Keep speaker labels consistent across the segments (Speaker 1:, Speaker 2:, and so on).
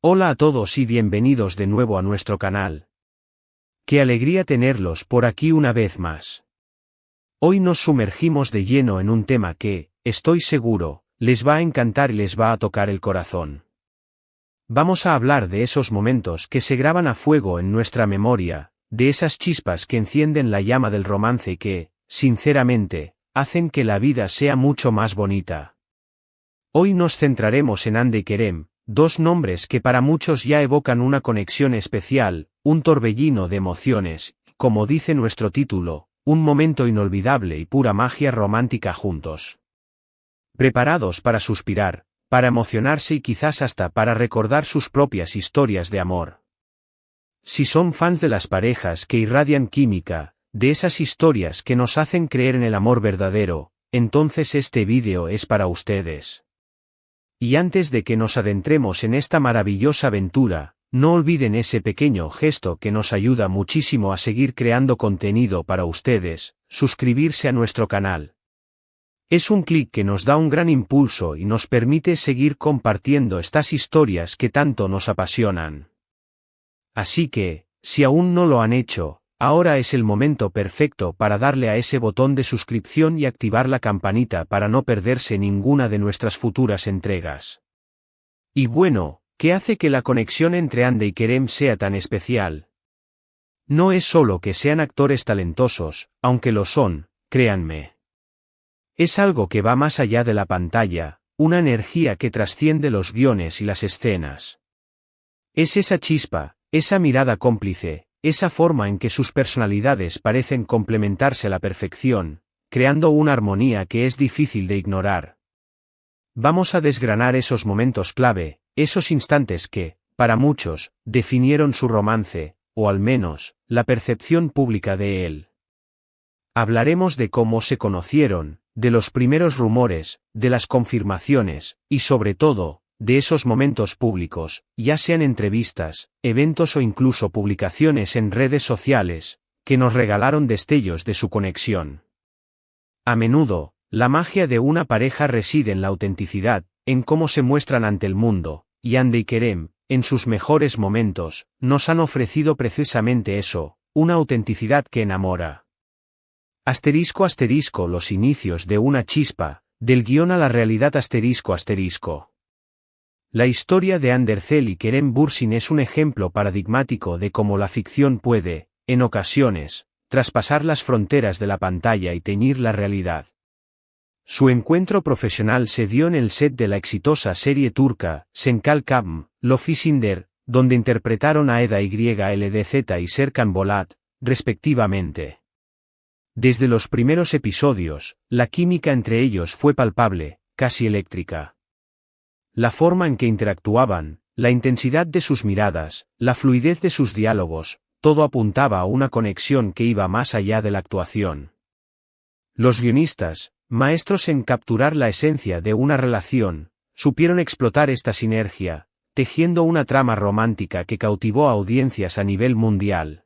Speaker 1: Hola a todos y bienvenidos de nuevo a nuestro canal. Qué alegría tenerlos por aquí una vez más. Hoy nos sumergimos de lleno en un tema que, estoy seguro, les va a encantar y les va a tocar el corazón. Vamos a hablar de esos momentos que se graban a fuego en nuestra memoria, de esas chispas que encienden la llama del romance y que, sinceramente, hacen que la vida sea mucho más bonita. Hoy nos centraremos en Hande y Kerem, dos nombres que para muchos ya evocan una conexión especial, un torbellino de emociones, como dice nuestro título, un momento inolvidable y pura magia romántica juntos. Preparados para suspirar, para emocionarse y quizás hasta para recordar sus propias historias de amor. Si son fans de las parejas que irradian química, de esas historias que nos hacen creer en el amor verdadero, entonces este vídeo es para ustedes. Y antes de que nos adentremos en esta maravillosa aventura, no olviden ese pequeño gesto que nos ayuda muchísimo a seguir creando contenido para ustedes, suscribirse a nuestro canal. Es un clic que nos da un gran impulso y nos permite seguir compartiendo estas historias que tanto nos apasionan. Así que, si aún no lo han hecho, ahora es el momento perfecto para darle a ese botón de suscripción y activar la campanita para no perderse ninguna de nuestras futuras entregas. Y bueno, ¿qué hace que la conexión entre Hande y Kerem sea tan especial? No es solo que sean actores talentosos, aunque lo son, créanme. Es algo que va más allá de la pantalla, una energía que trasciende los guiones y las escenas. Es esa chispa, esa mirada cómplice, esa forma en que sus personalidades parecen complementarse a la perfección, creando una armonía que es difícil de ignorar. Vamos a desgranar esos momentos clave, esos instantes que, para muchos, definieron su romance, o al menos, la percepción pública de él. Hablaremos de cómo se conocieron, de los primeros rumores, de las confirmaciones, y sobre todo, de esos momentos públicos, ya sean entrevistas, eventos o incluso publicaciones en redes sociales, que nos regalaron destellos de su conexión. A menudo, la magia de una pareja reside en la autenticidad, en cómo se muestran ante el mundo, y Hande y Kerem, en sus mejores momentos, nos han ofrecido precisamente eso, una autenticidad que enamora. Asterisco los inicios de una chispa, del guión a la realidad asterisco. La historia de Andercel y Kerem Bürsin es un ejemplo paradigmático de cómo la ficción puede, en ocasiones, traspasar las fronteras de la pantalla y teñir la realidad. Su encuentro profesional se dio en el set de la exitosa serie turca, Senkal Kapm, Lofisinder, donde interpretaron a Eda YLDZ y Serkan Bolat, respectivamente. Desde los primeros episodios, la química entre ellos fue palpable, casi eléctrica. La forma en que interactuaban, la intensidad de sus miradas, la fluidez de sus diálogos, todo apuntaba a una conexión que iba más allá de la actuación. Los guionistas, maestros en capturar la esencia de una relación, supieron explotar esta sinergia, tejiendo una trama romántica que cautivó a audiencias a nivel mundial.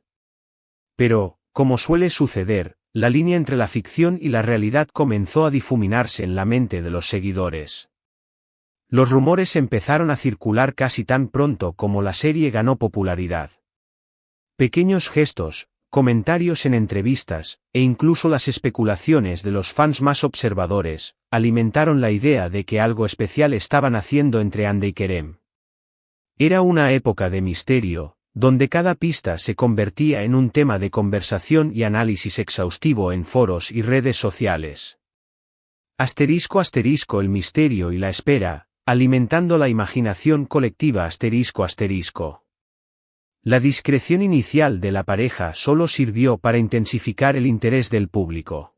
Speaker 1: Pero, como suele suceder, la línea entre la ficción y la realidad comenzó a difuminarse en la mente de los seguidores. Los rumores empezaron a circular casi tan pronto como la serie ganó popularidad. Pequeños gestos, comentarios en entrevistas, e incluso las especulaciones de los fans más observadores, alimentaron la idea de que algo especial estaban haciendo entre Hande y Kerem. Era una época de misterio, donde cada pista se convertía en un tema de conversación y análisis exhaustivo en foros y redes sociales. Asterisco el misterio y la espera, alimentando la imaginación colectiva asterisco. La discreción inicial de la pareja solo sirvió para intensificar el interés del público.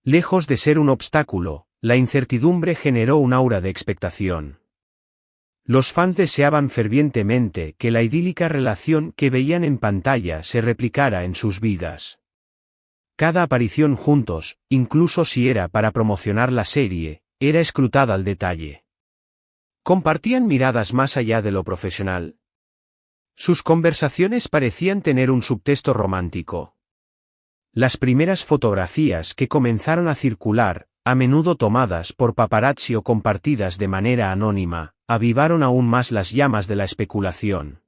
Speaker 1: Lejos de ser un obstáculo, la incertidumbre generó un aura de expectación. Los fans deseaban fervientemente que la idílica relación que veían en pantalla se replicara en sus vidas. Cada aparición juntos, incluso si era para promocionar la serie, era escrutada al detalle. Compartían miradas más allá de lo profesional. Sus conversaciones parecían tener un subtexto romántico. Las primeras fotografías que comenzaron a circular, a menudo tomadas por paparazzi o compartidas de manera anónima, avivaron aún más las llamas de la especulación.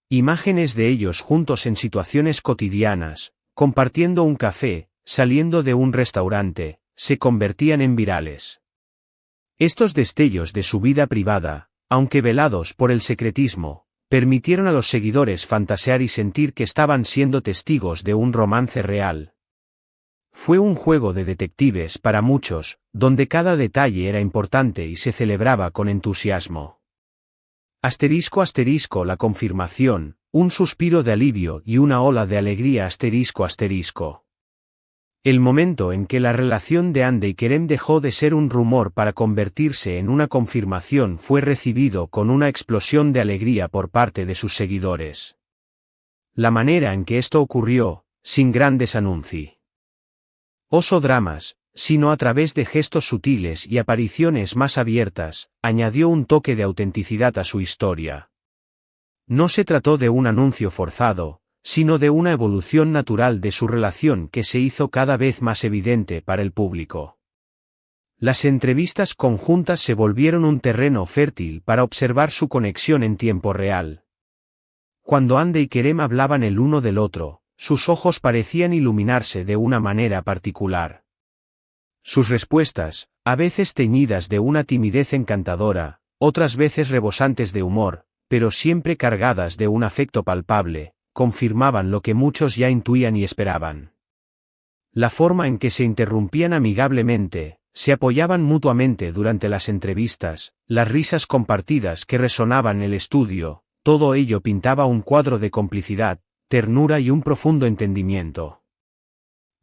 Speaker 1: Imágenes de ellos juntos en situaciones cotidianas, compartiendo un café, saliendo de un restaurante, se convertían en virales. Estos destellos de su vida privada, aunque velados por el secretismo, permitieron a los seguidores fantasear y sentir que estaban siendo testigos de un romance real. Fue un juego de detectives para muchos, donde cada detalle era importante y se celebraba con entusiasmo. *** La confirmación, un suspiro de alivio y una ola de alegría ***. El momento en que la relación de Hande y Kerem dejó de ser un rumor para convertirse en una confirmación fue recibido con una explosión de alegría por parte de sus seguidores. La manera en que esto ocurrió, sin grandes anuncios o dramas, sino a través de gestos sutiles y apariciones más abiertas, añadió un toque de autenticidad a su historia. No se trató de un anuncio forzado, sino de una evolución natural de su relación que se hizo cada vez más evidente para el público. Las entrevistas conjuntas se volvieron un terreno fértil para observar su conexión en tiempo real. Cuando Hande y Kerem hablaban el uno del otro, sus ojos parecían iluminarse de una manera particular. Sus respuestas, a veces teñidas de una timidez encantadora, otras veces rebosantes de humor, pero siempre cargadas de un afecto palpable, confirmaban lo que muchos ya intuían y esperaban. La forma en que se interrumpían amigablemente, se apoyaban mutuamente durante las entrevistas, las risas compartidas que resonaban en el estudio, todo ello pintaba un cuadro de complicidad, ternura y un profundo entendimiento.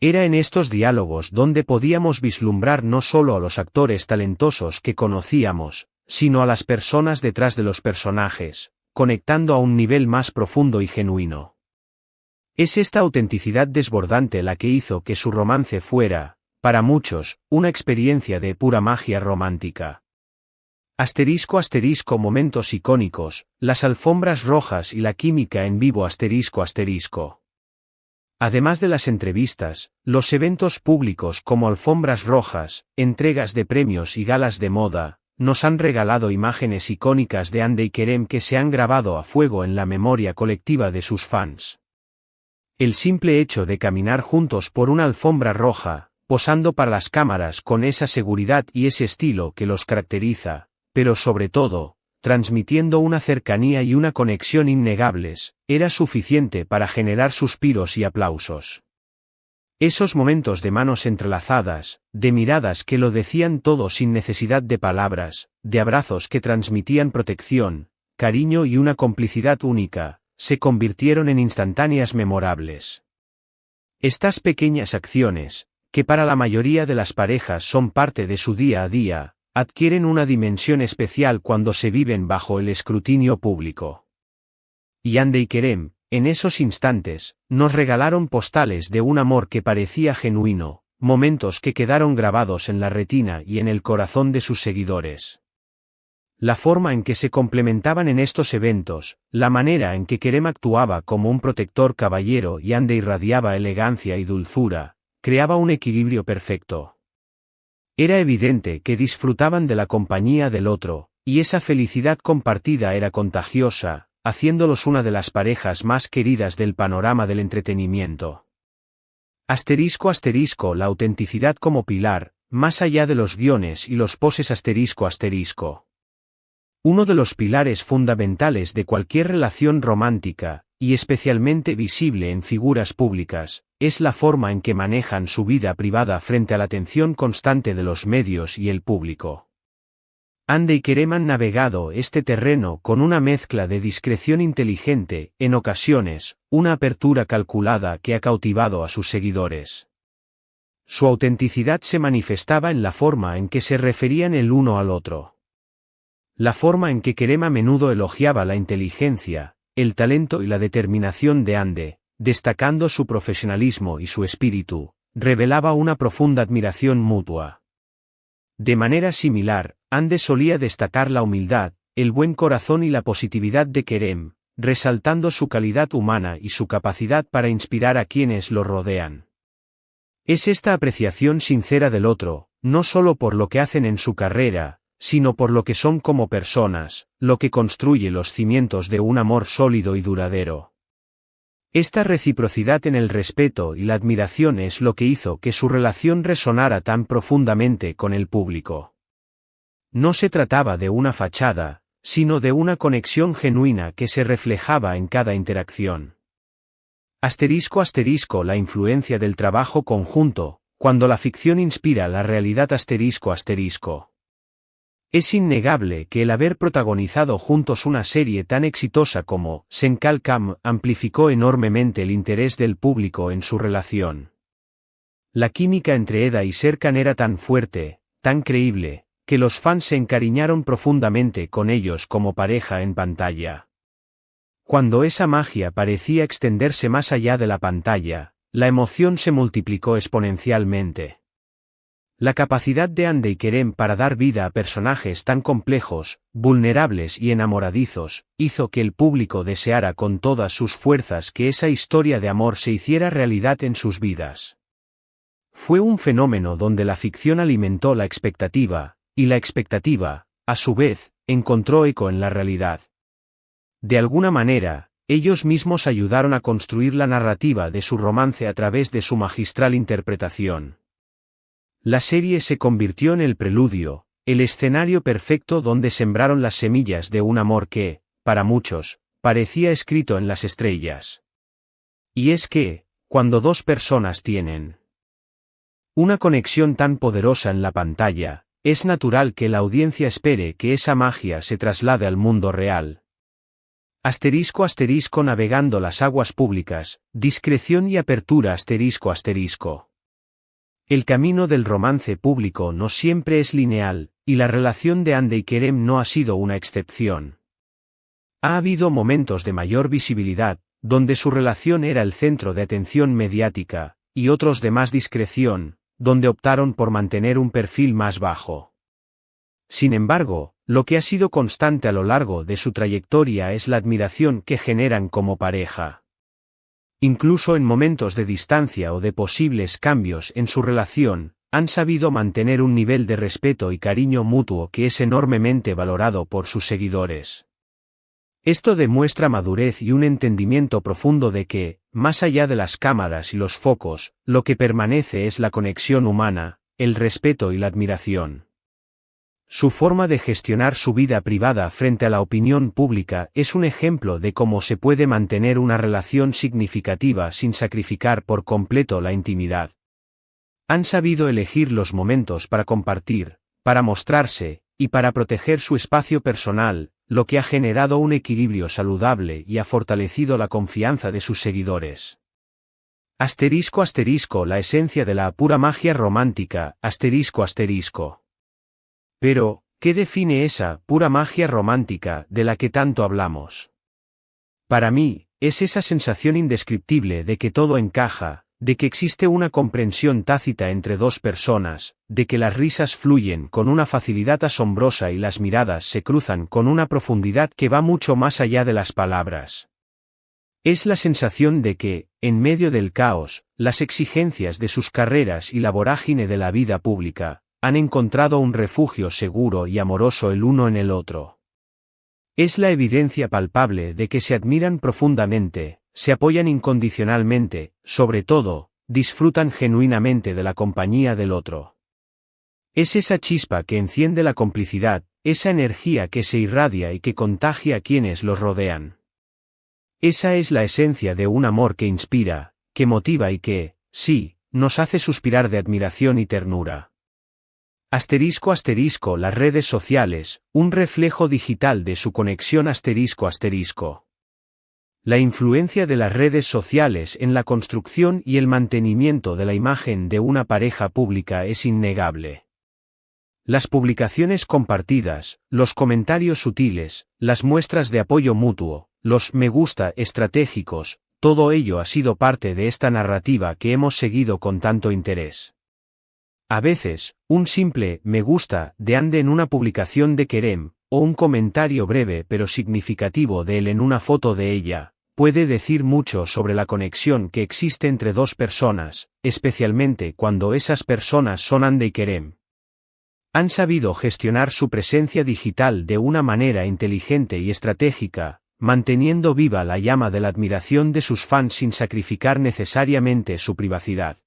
Speaker 1: Era en estos diálogos donde podíamos vislumbrar no solo a los actores talentosos que conocíamos, sino a las personas detrás de los personajes, conectando a un nivel más profundo y genuino. Es esta autenticidad desbordante la que hizo que su romance fuera, para muchos, una experiencia de pura magia romántica. *** Momentos icónicos, las alfombras rojas y la química en vivo ***. Además de las entrevistas, los eventos públicos como alfombras rojas, entregas de premios y galas de moda, nos han regalado imágenes icónicas de Hande y Kerem que se han grabado a fuego en la memoria colectiva de sus fans. El simple hecho de caminar juntos por una alfombra roja, posando para las cámaras con esa seguridad y ese estilo que los caracteriza, pero sobre todo, transmitiendo una cercanía y una conexión innegables, era suficiente para generar suspiros y aplausos. Esos momentos de manos entrelazadas, de miradas que lo decían todo sin necesidad de palabras, de abrazos que transmitían protección, cariño y una complicidad única, se convirtieron en instantáneas memorables. Estas pequeñas acciones, que para la mayoría de las parejas son parte de su día a día, adquieren una dimensión especial cuando se viven bajo el escrutinio público. Y Hande y Kerem, en esos instantes, nos regalaron postales de un amor que parecía genuino, momentos que quedaron grabados en la retina y en el corazón de sus seguidores. La forma en que se complementaban en estos eventos, la manera en que Kerem actuaba como un protector caballero y Hande irradiaba elegancia y dulzura, creaba un equilibrio perfecto. Era evidente que disfrutaban de la compañía del otro, y esa felicidad compartida era contagiosa, haciéndolos una de las parejas más queridas del panorama del entretenimiento. *** La autenticidad como pilar, más allá de los guiones y los poses ***. Uno de los pilares fundamentales de cualquier relación romántica, y especialmente visible en figuras públicas, es la forma en que manejan su vida privada frente a la atención constante de los medios y el público. Hande y Kerem han navegado este terreno con una mezcla de discreción inteligente, en ocasiones, una apertura calculada que ha cautivado a sus seguidores. Su autenticidad se manifestaba en la forma en que se referían el uno al otro. La forma en que Kerem a menudo elogiaba la inteligencia, el talento y la determinación de Hande, destacando su profesionalismo y su espíritu, revelaba una profunda admiración mutua. De manera similar, Hande solía destacar la humildad, el buen corazón y la positividad de Kerem, resaltando su calidad humana y su capacidad para inspirar a quienes lo rodean. Es esta apreciación sincera del otro, no solo por lo que hacen en su carrera, sino por lo que son como personas, lo que construye los cimientos de un amor sólido y duradero. Esta reciprocidad en el respeto y la admiración es lo que hizo que su relación resonara tan profundamente con el público. No se trataba de una fachada, sino de una conexión genuina que se reflejaba en cada interacción. La influencia del trabajo conjunto, cuando la ficción inspira la realidad. Es innegable que el haber protagonizado juntos una serie tan exitosa como Senkalkam amplificó enormemente el interés del público en su relación. La química entre Eda y Serkan era tan fuerte, tan creíble, que los fans se encariñaron profundamente con ellos como pareja en pantalla. Cuando esa magia parecía extenderse más allá de la pantalla, la emoción se multiplicó exponencialmente. La capacidad de Hande y Kerem para dar vida a personajes tan complejos, vulnerables y enamoradizos, hizo que el público deseara con todas sus fuerzas que esa historia de amor se hiciera realidad en sus vidas. Fue un fenómeno donde la ficción alimentó la expectativa, y la expectativa, a su vez, encontró eco en la realidad. De alguna manera, ellos mismos ayudaron a construir la narrativa de su romance a través de su magistral interpretación. La serie se convirtió en el preludio, el escenario perfecto donde sembraron las semillas de un amor que, para muchos, parecía escrito en las estrellas. Y es que, cuando dos personas tienen una conexión tan poderosa en la pantalla, es natural que la audiencia espere que esa magia se traslade al mundo real. Navegando las aguas públicas, discreción y apertura. El camino del romance público no siempre es lineal, y la relación de Hande y Kerem no ha sido una excepción. Ha habido momentos de mayor visibilidad, donde su relación era el centro de atención mediática, y otros de más discreción, donde optaron por mantener un perfil más bajo. Sin embargo, lo que ha sido constante a lo largo de su trayectoria es la admiración que generan como pareja. Incluso en momentos de distancia o de posibles cambios en su relación, han sabido mantener un nivel de respeto y cariño mutuo que es enormemente valorado por sus seguidores. Esto demuestra madurez y un entendimiento profundo de que, más allá de las cámaras y los focos, lo que permanece es la conexión humana, el respeto y la admiración. Su forma de gestionar su vida privada frente a la opinión pública es un ejemplo de cómo se puede mantener una relación significativa sin sacrificar por completo la intimidad. Han sabido elegir los momentos para compartir, para mostrarse, y para proteger su espacio personal, lo que ha generado un equilibrio saludable y ha fortalecido la confianza de sus seguidores. La esencia de la pura magia romántica. Pero, ¿qué define esa pura magia romántica de la que tanto hablamos? Para mí, es esa sensación indescriptible de que todo encaja, de que existe una comprensión tácita entre dos personas, de que las risas fluyen con una facilidad asombrosa y las miradas se cruzan con una profundidad que va mucho más allá de las palabras. Es la sensación de que, en medio del caos, las exigencias de sus carreras y la vorágine de la vida pública, han encontrado un refugio seguro y amoroso el uno en el otro. Es la evidencia palpable de que se admiran profundamente, se apoyan incondicionalmente, sobre todo, disfrutan genuinamente de la compañía del otro. Es esa chispa que enciende la complicidad, esa energía que se irradia y que contagia a quienes los rodean. Esa es la esencia de un amor que inspira, que motiva y que, sí, nos hace suspirar de admiración y ternura. Las redes sociales, un reflejo digital de su conexión. La influencia de las redes sociales en la construcción y el mantenimiento de la imagen de una pareja pública es innegable. Las publicaciones compartidas, los comentarios sutiles, las muestras de apoyo mutuo, los me gusta estratégicos, todo ello ha sido parte de esta narrativa que hemos seguido con tanto interés. A veces, un simple me gusta de Hande en una publicación de Kerem, o un comentario breve pero significativo de él en una foto de ella, puede decir mucho sobre la conexión que existe entre dos personas, especialmente cuando esas personas son Hande y Kerem. Han sabido gestionar su presencia digital de una manera inteligente y estratégica, manteniendo viva la llama de la admiración de sus fans sin sacrificar necesariamente su privacidad.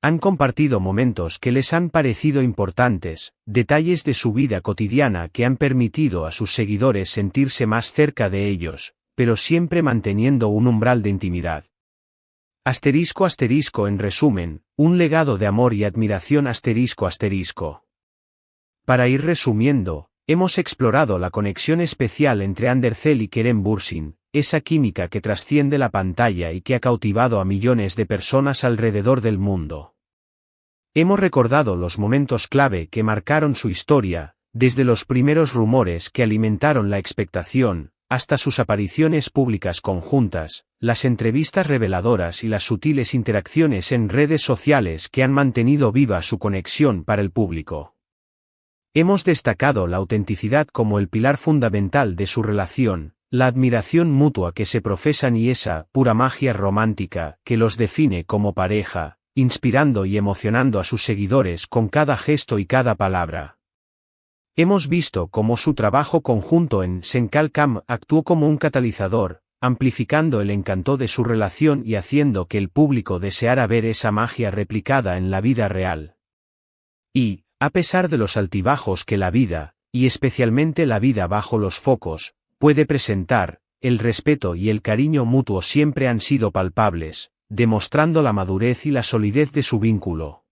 Speaker 1: Han compartido momentos que les han parecido importantes, detalles de su vida cotidiana que han permitido a sus seguidores sentirse más cerca de ellos, pero siempre manteniendo un umbral de intimidad. Asterisco asterisco en resumen, un legado de amor y admiración asterisco asterisco. Para ir resumiendo, hemos explorado la conexión especial entre Andercel y Kerem Bürsin, esa química que trasciende la pantalla y que ha cautivado a millones de personas alrededor del mundo. Hemos recordado los momentos clave que marcaron su historia, desde los primeros rumores que alimentaron la expectación, hasta sus apariciones públicas conjuntas, las entrevistas reveladoras y las sutiles interacciones en redes sociales que han mantenido viva su conexión para el público. Hemos destacado la autenticidad como el pilar fundamental de su relación, la admiración mutua que se profesan y esa pura magia romántica que los define como pareja, inspirando y emocionando a sus seguidores con cada gesto y cada palabra. Hemos visto cómo su trabajo conjunto en Senkalkam actuó como un catalizador, amplificando el encanto de su relación y haciendo que el público deseara ver esa magia replicada en la vida real. Y, a pesar de los altibajos que la vida, y especialmente la vida bajo los focos, puede presentar, el respeto y el cariño mutuo siempre han sido palpables, demostrando la madurez y la solidez de su vínculo.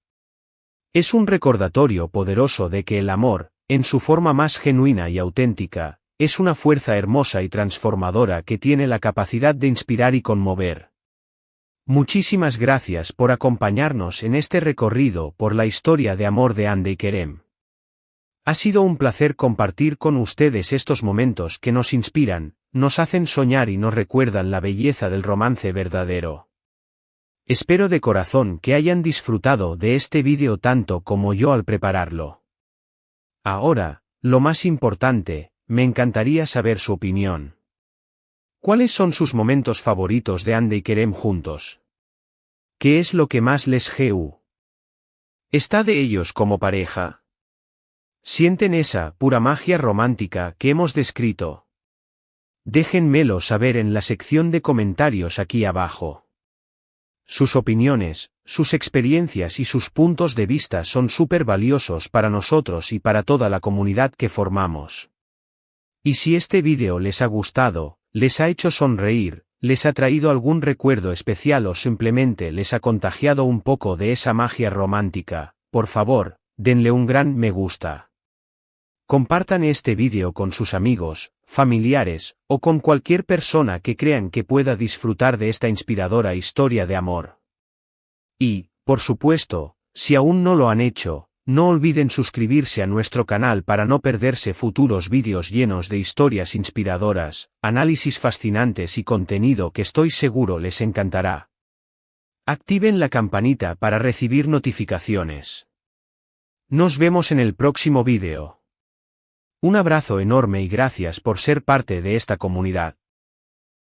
Speaker 1: Es un recordatorio poderoso de que el amor, en su forma más genuina y auténtica, es una fuerza hermosa y transformadora que tiene la capacidad de inspirar y conmover. Muchísimas gracias por acompañarnos en este recorrido por la historia de amor de Hande y Kerem. Ha sido un placer compartir con ustedes estos momentos que nos inspiran, nos hacen soñar y nos recuerdan la belleza del romance verdadero. Espero de corazón que hayan disfrutado de este vídeo tanto como yo al prepararlo. Ahora, lo más importante, me encantaría saber su opinión. ¿Cuáles son sus momentos favoritos de Hande y Kerem juntos? ¿Qué es lo que más les gusta de ellos como pareja? ¿Sienten esa pura magia romántica que hemos descrito? Déjenmelo saber en la sección de comentarios aquí abajo. Sus opiniones, sus experiencias y sus puntos de vista son súper valiosos para nosotros y para toda la comunidad que formamos. Y si este vídeo les ha gustado, les ha hecho sonreír, les ha traído algún recuerdo especial o simplemente les ha contagiado un poco de esa magia romántica, por favor, denle un gran me gusta. Compartan este vídeo con sus amigos, familiares, o con cualquier persona que crean que pueda disfrutar de esta inspiradora historia de amor. Y, por supuesto, si aún no lo han hecho, no olviden suscribirse a nuestro canal para no perderse futuros vídeos llenos de historias inspiradoras, análisis fascinantes y contenido que estoy seguro les encantará. Activen la campanita para recibir notificaciones. Nos vemos en el próximo vídeo. Un abrazo enorme y gracias por ser parte de esta comunidad.